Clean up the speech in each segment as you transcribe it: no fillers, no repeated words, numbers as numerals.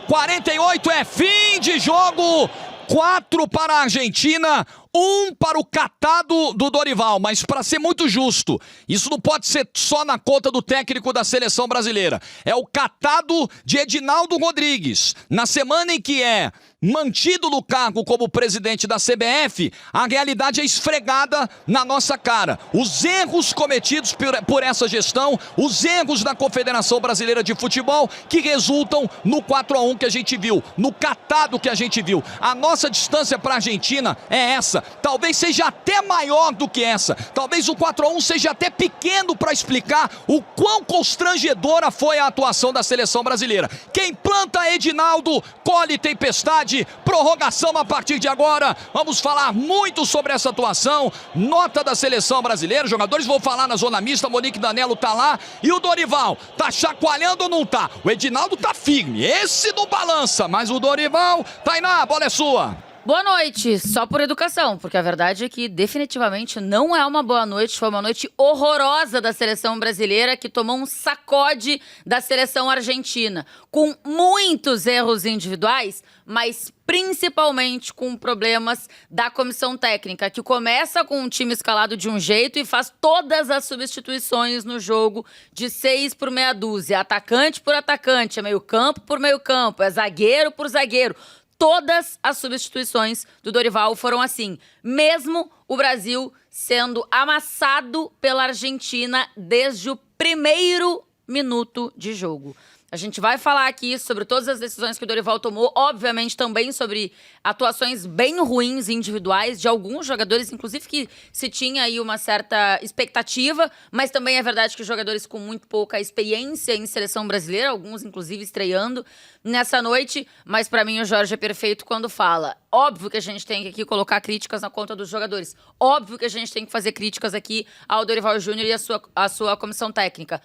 48 é fim de jogo. 4 para a Argentina, 1 para o catado do Dorival. Mas para ser muito justo, isso não pode ser só na conta do técnico da seleção brasileira. É o catado de Edinaldo Rodrigues. Na semana em que é mantido no cargo como presidente da CBF, a realidade é esfregada na nossa cara. Os erros cometidos por essa gestão, os erros da Confederação Brasileira de Futebol, que resultam no 4-1 que a gente viu, no catado que a gente viu. A nossa distância para a Argentina é essa. Talvez seja até maior do que essa. Talvez o 4-1 seja até pequeno para explicar o quão constrangedora foi a atuação da seleção brasileira. Quem planta Edinaldo, colhe tempestade. Prorrogação a partir de agora. Vamos falar muito sobre essa atuação. Nota da seleção brasileira. Os jogadores vão falar na zona mista. Monique Danello tá lá. E o Dorival tá chacoalhando ou não tá? O Edinaldo tá firme. Esse não balança. Mas o Dorival, Tainá, a bola é sua. Boa noite, só por educação, porque a verdade é que definitivamente não é uma boa noite, foi uma noite horrorosa da seleção brasileira que tomou um sacode da seleção argentina, com muitos erros individuais, mas principalmente com problemas da comissão técnica, que começa com um time escalado de um jeito e faz todas as substituições no jogo de 6 por meia dúzia, atacante por atacante, é meio campo por meio campo, é zagueiro por zagueiro. Todas as substituições do Dorival foram assim, mesmo o Brasil sendo amassado pela Argentina desde o primeiro minuto de jogo. A gente vai falar aqui sobre todas as decisões que o Dorival tomou, obviamente também sobre atuações bem ruins individuais de alguns jogadores, inclusive que se tinha aí uma certa expectativa, mas também é verdade que jogadores com muito pouca experiência em seleção brasileira, alguns inclusive estreando nessa noite, mas pra mim o Jorge é perfeito quando fala. Óbvio que a gente tem que aqui colocar críticas na conta dos jogadores, óbvio que a gente tem que fazer críticas aqui ao Dorival Júnior e a sua comissão técnica.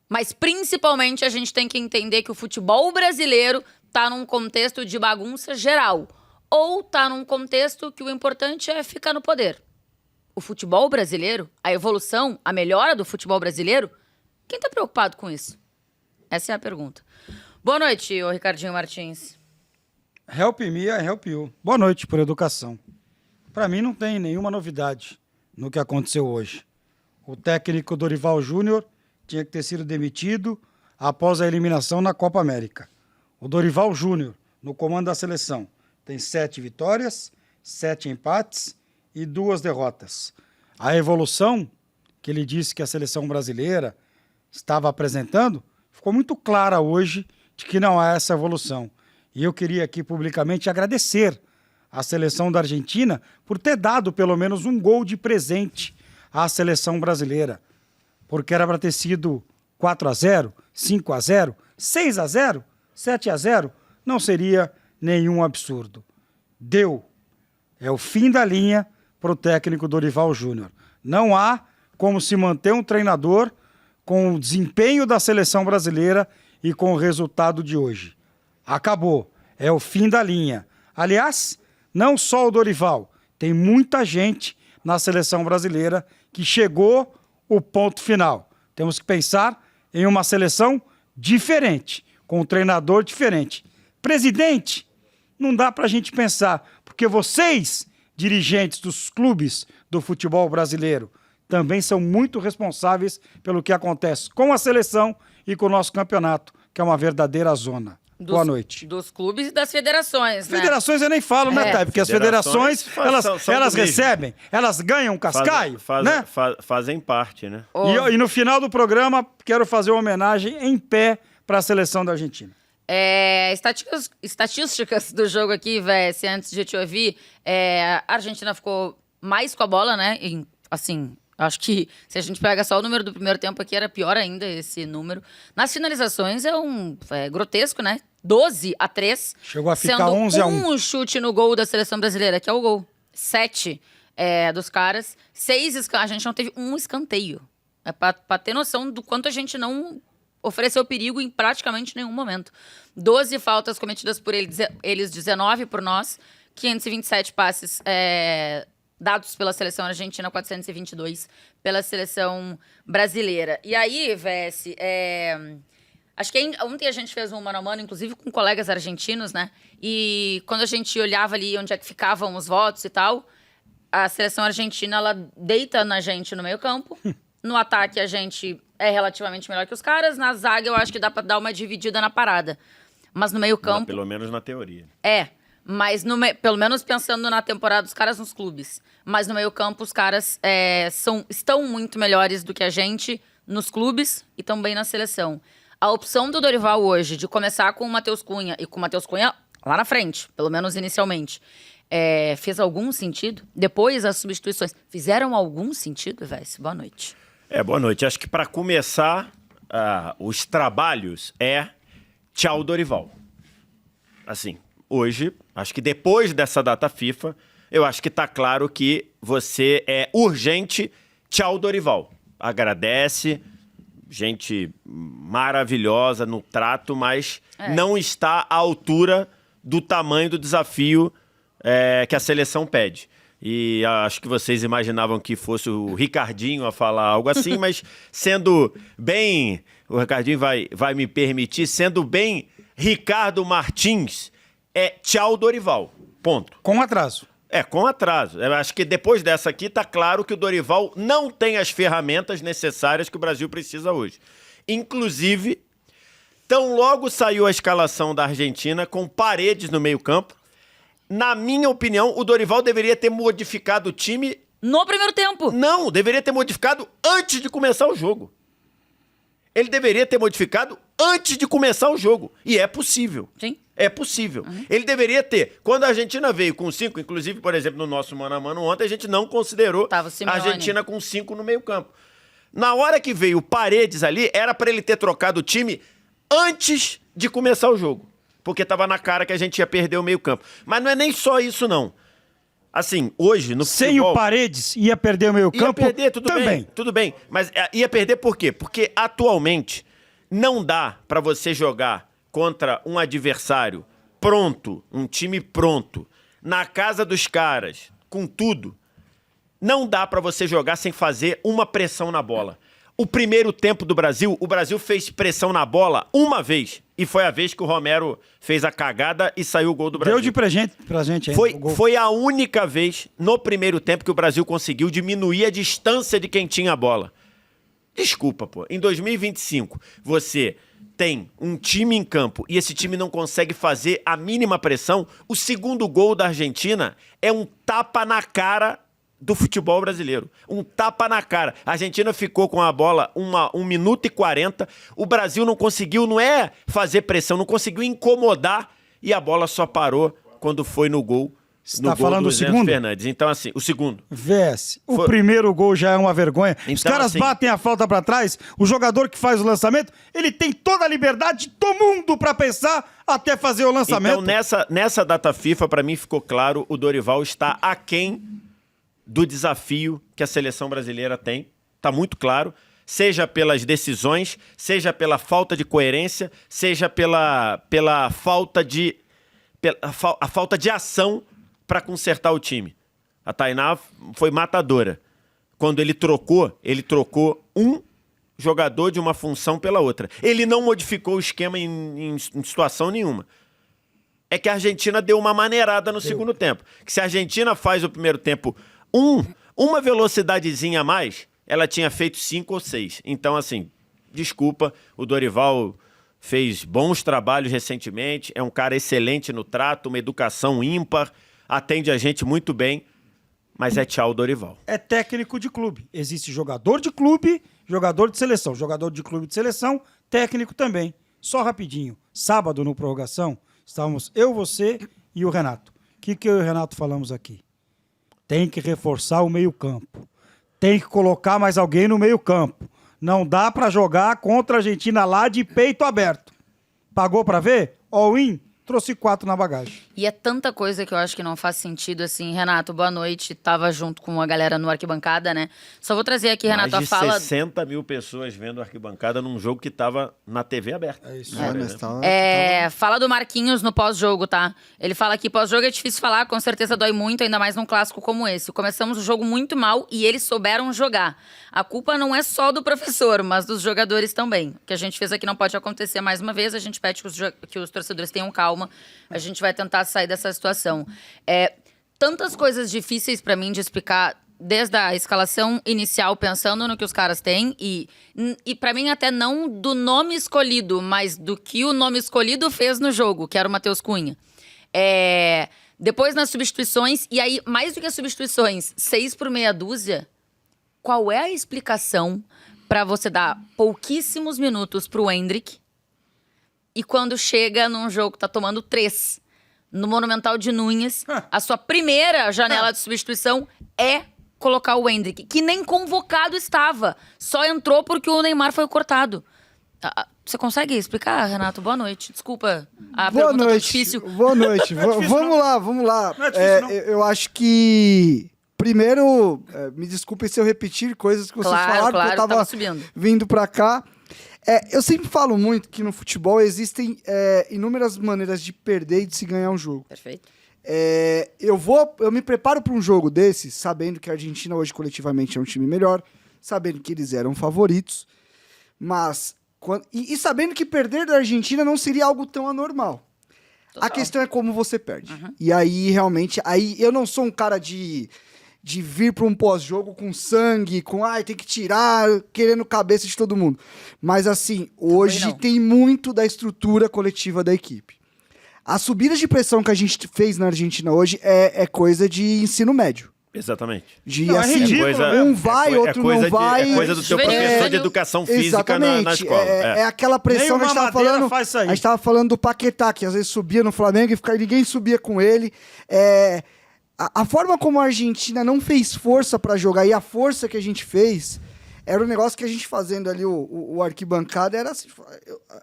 Mas, principalmente, a gente tem que entender que o futebol brasileiro tá num contexto de bagunça geral. Ou tá num contexto que o importante é ficar no poder. O futebol brasileiro, a evolução, a melhora do futebol brasileiro, quem tá preocupado com isso? Essa é a pergunta. Boa noite, ô Ricardinho Martins. Help me, I help you. Boa noite por educação. Para mim não tem nenhuma novidade no que aconteceu hoje. O técnico Dorival Júnior tinha que ter sido demitido após a eliminação na Copa América. O Dorival Júnior, no comando da seleção, tem 7 vitórias, 7 empates e 2 derrotas. A evolução que ele disse que a seleção brasileira estava apresentando ficou muito clara hoje de que não há essa evolução. E eu queria aqui publicamente agradecer à seleção da Argentina por ter dado pelo menos um gol de presente à seleção brasileira. Porque era para ter sido 4-0, 5-0, 6-0, 7-0, não seria nenhum absurdo. Deu. É o fim da linha para o técnico Dorival Júnior. Não há como se manter um treinador com o desempenho da seleção brasileira e com o resultado de hoje. Acabou. É o fim da linha. Aliás, não só o Dorival, tem muita gente na seleção brasileira que chegou o ponto final. Temos que pensar em uma seleção diferente, com um treinador diferente. Presidente, não dá para a gente pensar, porque vocês, dirigentes dos clubes do futebol brasileiro, também são muito responsáveis pelo que acontece com a seleção e com o nosso campeonato, que é uma verdadeira zona. Boa noite. Dos clubes e das federações, né? Federações eu nem falo, né, Thay? Porque as federações, elas do mesmo. recebem, elas ganham um cascaio, né? Fazem parte, né? E no final do programa, quero fazer uma homenagem em pé para a seleção da Argentina. Estatísticas do jogo aqui, Vess, antes de te ouvir, a Argentina ficou mais com a bola, né? Assim, acho que se a gente pega só o número do primeiro tempo aqui, era pior ainda esse número. Nas finalizações é grotesco, né? 12-3. Chegou a ficar sendo 11-1. Um chute no gol da seleção brasileira, que é o gol. 7 dos caras. 6, a gente não teve um escanteio. É pra ter noção do quanto a gente não ofereceu perigo em praticamente nenhum momento. 12 faltas cometidas por eles, 19 por nós. 527 passes dados pela seleção argentina, 422 pela seleção brasileira. E aí, Vess, Acho que ontem a gente fez um mano a mano, inclusive com colegas argentinos, né? E quando a gente olhava ali onde é que ficavam os votos e tal, a seleção argentina, ela deita na gente no meio campo. No ataque, a gente é relativamente melhor que os caras. Na zaga, eu acho que dá pra dar uma dividida na parada. Mas no meio campo... Pelo menos na teoria. Mas pelo menos pensando na temporada dos caras nos clubes. Mas no meio campo, os caras estão muito melhores do que a gente nos clubes e também na seleção. A opção do Dorival hoje de começar com o Matheus Cunha e com o Matheus Cunha lá na frente, pelo menos inicialmente, fez algum sentido? Depois as substituições fizeram algum sentido, Vess? Boa noite. Boa noite. Acho que para começar os trabalhos tchau Dorival. Assim, hoje, acho que depois dessa data FIFA, eu acho que tá claro que você é urgente tchau Dorival. Agradece, gente maravilhosa no trato, mas não está à altura do tamanho do desafio que a seleção pede. E acho que vocês imaginavam que fosse o Ricardinho a falar algo assim, mas sendo bem... O Ricardinho vai me permitir, sendo bem Ricardo Martins, tchau Dorival. Ponto. Com atraso. Com atraso. Eu acho que depois dessa aqui tá claro que o Dorival não tem as ferramentas necessárias que o Brasil precisa hoje. Inclusive, tão logo saiu a escalação da Argentina com Paredes no meio-campo. Na minha opinião, o Dorival deveria ter modificado o time... No primeiro tempo. Não, deveria ter modificado antes de começar o jogo. Ele deveria ter modificado antes de começar o jogo. E é possível. Sim. É possível. Ele deveria ter. Quando a Argentina veio com 5, inclusive, por exemplo, no nosso mano a mano ontem, a gente não considerou a Argentina com 5 no meio-campo. Na hora que veio o Paredes ali, era para ele ter trocado o time antes de começar o jogo. Porque tava na cara que a gente ia perder o meio-campo. Mas não é nem só isso, não. Assim, hoje, no futebol... Sem o Paredes, ia perder o meio-campo Ia perder, tudo também. bem, tudo bem. Mas ia perder por quê? Porque atualmente não dá para você jogar contra um adversário pronto, um time pronto, na casa dos caras, com tudo. Não dá para você jogar sem fazer uma pressão na bola. O primeiro tempo do Brasil, o Brasil fez pressão na bola uma vez. E foi a vez que o Romero fez a cagada e saiu o gol do Brasil. Deu de presente pra gente ainda. Foi a única vez no primeiro tempo que o Brasil conseguiu diminuir a distância de quem tinha a bola. Desculpa, pô. Em 2025, você tem um time em campo e esse time não consegue fazer a mínima pressão. O segundo gol da Argentina é um tapa na cara do futebol brasileiro. Um tapa na cara. A Argentina ficou com a bola 1 minuto e 40. O Brasil não conseguiu, não é fazer pressão, não conseguiu incomodar e a bola só parou quando foi no gol. Você tá falando do segundo? Fernandes. Então, assim, o segundo. Vess, o primeiro gol já é uma vergonha. Então, os caras assim, batem a falta pra trás, o jogador que faz o lançamento, ele tem toda a liberdade do mundo pra pensar até fazer o lançamento. Então, nessa data FIFA, pra mim ficou claro, o Dorival está aquém do desafio que a seleção brasileira tem. Tá muito claro. Seja pelas decisões, seja pela falta de coerência, seja pela falta de... a falta de ação para consertar o time. A Tainá foi matadora. Quando ele trocou um jogador de uma função pela outra. Ele não modificou o esquema em situação nenhuma. É que a Argentina deu uma maneirada no segundo tempo. Que se a Argentina faz o primeiro tempo uma velocidadezinha a mais, ela tinha feito 5 ou 6. Então, assim, desculpa, o Dorival fez bons trabalhos recentemente, é um cara excelente no trato, uma educação ímpar, atende a gente muito bem, mas é tchau Dorival. É técnico de clube. Existe jogador de clube, jogador de seleção. Jogador de clube de seleção, técnico também. Só rapidinho. Sábado, no Prorrogação, estávamos eu, você e o Renato. O que eu e o Renato falamos aqui? Tem que reforçar o meio-campo. Tem que colocar mais alguém no meio-campo. Não dá pra jogar contra a Argentina lá de peito aberto. Pagou pra ver? All-in? trouxe 4 na bagagem. E é tanta coisa que eu acho que não faz sentido, assim. Renato, boa noite. Tava junto com a galera no Arquibancada, né? Só vou trazer aqui, Renato, Mais de a fala... 60 mil pessoas vendo Arquibancada num jogo que tava na TV aberta. É isso. Fala do Marquinhos no pós-jogo, tá? Ele fala que pós-jogo é difícil falar, com certeza dói muito, ainda mais num clássico como esse. Começamos o jogo muito mal e eles souberam jogar. A culpa não é só do professor, mas dos jogadores também. O que a gente fez aqui não pode acontecer mais uma vez, a gente pede que os torcedores tenham calma, a gente vai tentar sair dessa situação. Tantas coisas difíceis pra mim de explicar, desde a escalação inicial, pensando no que os caras têm, e pra mim até não do nome escolhido, mas do que o nome escolhido fez no jogo, que era o Matheus Cunha. Depois nas substituições, e aí, mais do que as substituições, 6 por meia dúzia, qual é a explicação pra você dar pouquíssimos minutos pro Endrick, e quando chega num jogo que tá tomando 3, no Monumental de Núñez, a sua primeira janela de substituição é colocar o Endrick, que nem convocado estava. Só entrou porque o Neymar foi cortado. Você consegue explicar, Renato? Boa noite. Desculpa a Boa pergunta noite. tão difícil. Boa noite. Vamos lá. Não é difícil, não. Eu acho que... Primeiro, me desculpem se eu repetir coisas que vocês falaram, porque eu tava subindo. vindo pra cá. Eu sempre falo muito que no futebol existem inúmeras maneiras de perder e de se ganhar um jogo. Perfeito. Eu me preparo para um jogo desse, sabendo que a Argentina hoje coletivamente é um time melhor, sabendo que eles eram favoritos, mas e sabendo que perder da Argentina não seria algo tão anormal. Total. A questão é como você perde. E aí, realmente, eu não sou um cara de vir para um pós-jogo com sangue, tem que tirar, querendo cabeça de todo mundo. Mas, assim, hoje tem muito da estrutura coletiva da equipe. A subida de pressão que a gente fez na Argentina hoje é coisa de ensino médio. Exatamente. Assim, um vai, outro não vai. É coisa do teu professor de educação física na escola. É aquela pressão que a gente estava falando. Faz isso aí. A gente estava falando do Paquetá, que às vezes subia no Flamengo e ninguém subia com ele. A forma como a Argentina não fez força para jogar e a força que a gente fez era um negócio que a gente fazendo ali o arquibancada era assim,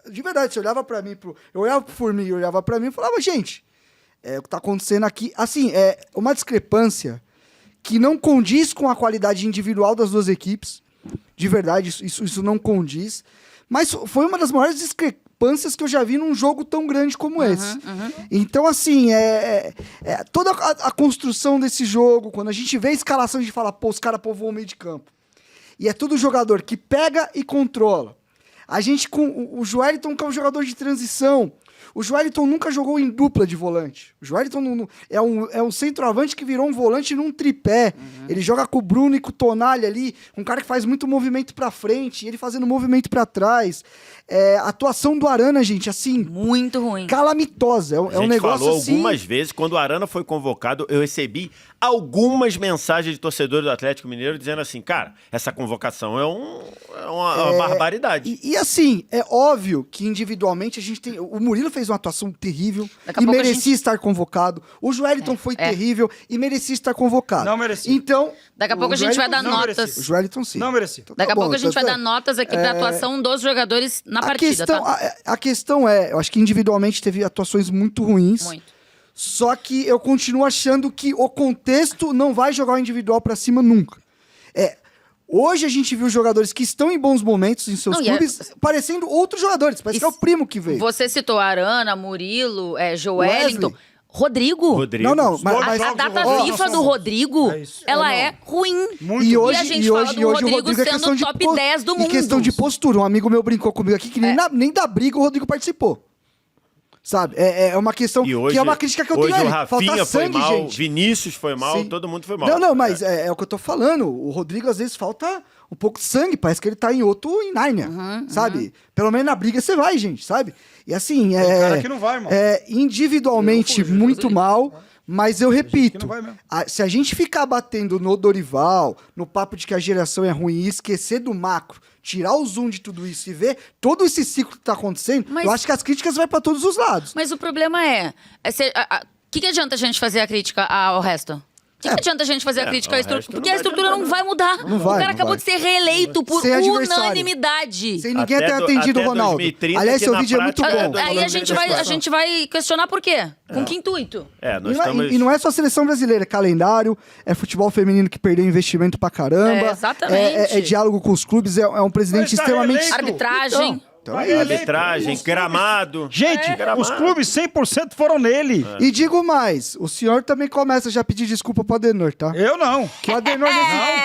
de verdade, você olhava para mim, eu olhava pro Formiga, eu olhava para mim e falava, gente, o que tá acontecendo aqui, assim, é uma discrepância que não condiz com a qualidade individual das duas equipes, de verdade, isso não condiz, mas foi uma das maiores discrepâncias que eu já vi num jogo tão grande como esse. Então, assim, toda a construção desse jogo, quando a gente vê a escalação, a gente fala, os caras povoam o meio de campo. E é tudo jogador que pega e controla. A gente com o Joelinton, que é um jogador de transição. O Joelinton nunca jogou em dupla de volante. O Joelinton é um centroavante que virou um volante num tripé. Ele joga com o Bruno e com o Tonali ali. Um cara que faz muito movimento pra frente. Ele fazendo movimento pra trás. A atuação do Arana, gente, assim... Muito ruim. Calamitosa. É um negócio falou assim... algumas vezes, quando o Arana foi convocado, eu recebi algumas mensagens de torcedores do Atlético Mineiro dizendo assim, cara, essa convocação é uma barbaridade. E assim, é óbvio que individualmente a gente tem... O Murilo fez uma atuação terrível e merecia estar convocado. O Joelinton foi terrível e merecia estar convocado. Não merecia. Então... Daqui a pouco a gente vai dar notas. O Joelinton sim. Não merecia. Então, Daqui a pouco a gente vai tá dar notas aqui pra atuação dos jogadores na partida, a questão eu acho que individualmente teve atuações muito ruins. Muito. Só que eu continuo achando que o contexto não vai jogar o individual pra cima nunca. Hoje a gente viu jogadores que estão em bons momentos em seus clubes, parecendo outros jogadores. Parece que é o primo que veio. Você citou Arana, Murilo, Joelinton. Wesley. Rodrigo. Não, mas A data FIFA do Rodrigo, ela é ruim. E a gente fala do Rodrigo sendo o top 10 do mundo. Em questão de postura, um amigo meu brincou comigo aqui que nem da briga o Rodrigo participou. Sabe? É uma questão que é uma crítica que eu tenho a ele. Hoje o Rafinha foi mal, gente. Vinícius foi mal, Sim. todo mundo foi mal. Não, mas é o que eu tô falando. O Rodrigo, às vezes, falta um pouco de sangue. Parece que ele tá em Nárnia, sabe? Pelo menos na briga você vai, gente, sabe? E assim, Tem cara que não vai, irmão. Individualmente muito mal, mas eu repito, se a gente ficar batendo no Dorival, no papo de que a geração é ruim e esquecer do macro, tirar o zoom de tudo isso e ver todo esse ciclo que tá acontecendo, eu acho que as críticas vão pra todos os lados. Mas o problema o que adianta a gente fazer a crítica ao resto? que adianta a gente fazer a crítica à o estrutura? resto Porque não a vai estrutura não vai mudar. Não O vai, cara não acabou vai. de ser reeleito por Sem adversário. unanimidade. Sem ninguém Até ter do- atendido o até Ronaldo. 2030, Aliás, que seu na vídeo é muito prática bom. é Aí a gente vai questionar por quê? Com que intuito? Nós E não, estamos... e não é só a seleção brasileira, é calendário, é futebol feminino que perdeu investimento pra caramba. É, exatamente. É diálogo com os clubes, é um presidente Mas tá extremamente. reeleito. Arbitragem. Então é isso. Arbitragem, gramado. Gente, os clubes 100% foram nele. E digo mais, o senhor também começa já a pedir desculpa pro Adenor, tá? Eu não. Que o Adenor,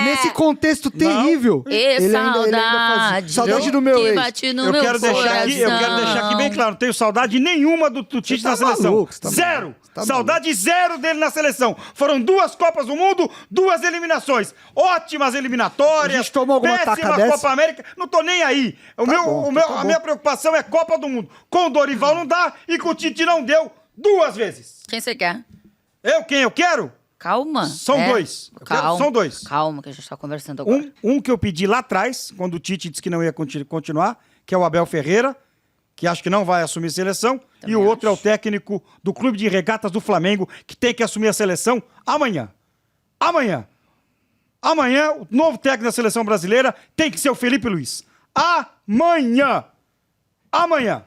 nesse contexto terrível, E ele ainda faz. saudade. Saudade do meu que ex. bate no Eu meu quero deixar aqui bem claro, não tenho saudade nenhuma do Tite tá na seleção. maluco, você tá Zero. maluco, você tá Saudade zero dele na seleção. Foram 2 Copas do Mundo, 2 eliminações. Ótimas eliminatórias. A gente tomou alguma péssima taca dessa? Copa América. Não tô nem aí. A minha preocupação é Copa do Mundo. Com o Dorival não dá e com o Tite não deu 2 vezes. Quem você quer? Quem eu quero? Calma. São 2. Eu quero- Calma. são 2. Calma, que a gente tá conversando agora. Um que eu pedi lá atrás, quando o Tite disse que não ia continuar, que é o Abel Ferreira, que acho que não vai assumir seleção, Também e o outro é o acho. técnico do Clube de Regatas do Flamengo, que tem que assumir a seleção amanhã. Amanhã. Amanhã, o novo técnico da seleção brasileira tem que ser o Felipe Luiz. Amanhã. Amanhã.